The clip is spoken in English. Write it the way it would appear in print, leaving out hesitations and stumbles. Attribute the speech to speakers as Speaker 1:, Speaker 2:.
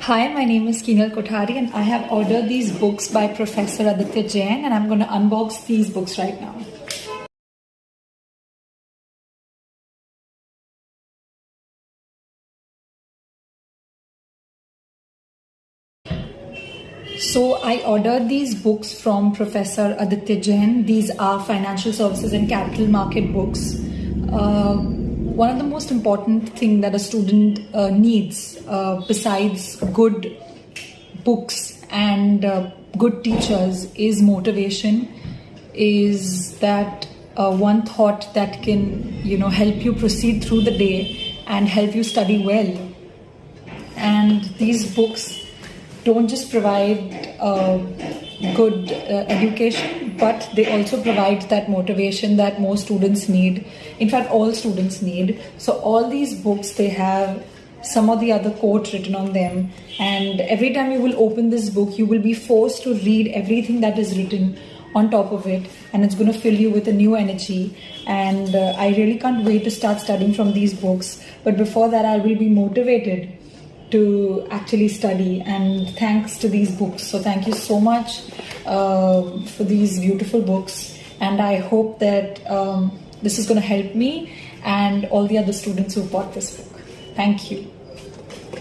Speaker 1: Hi, my name is Keenal Kothari and I have ordered these books by Professor Aaditya Jain and I'm going to unbox these books right now. So I ordered these books from Professor Aaditya Jain. These are financial services and capital market books. One of the most important thing that a student needs besides good books and good teachers is motivation, is that one thought that can help you proceed through the day and help you study well. And these books don't just provide good education, but they also provide that motivation that most students need. In fact, all students need. So all these books, they have some or the other quote written on them, and every time you will open this book, you will be forced to read everything that is written on top of it, and it's going to fill you with a new energy. And I really can't wait to start studying from these books. But before that, I will be motivated to actually study, and thanks to these books. So thank you so much for these beautiful books, and I hope that this is going to help me and all the other students who bought this book. Thank you.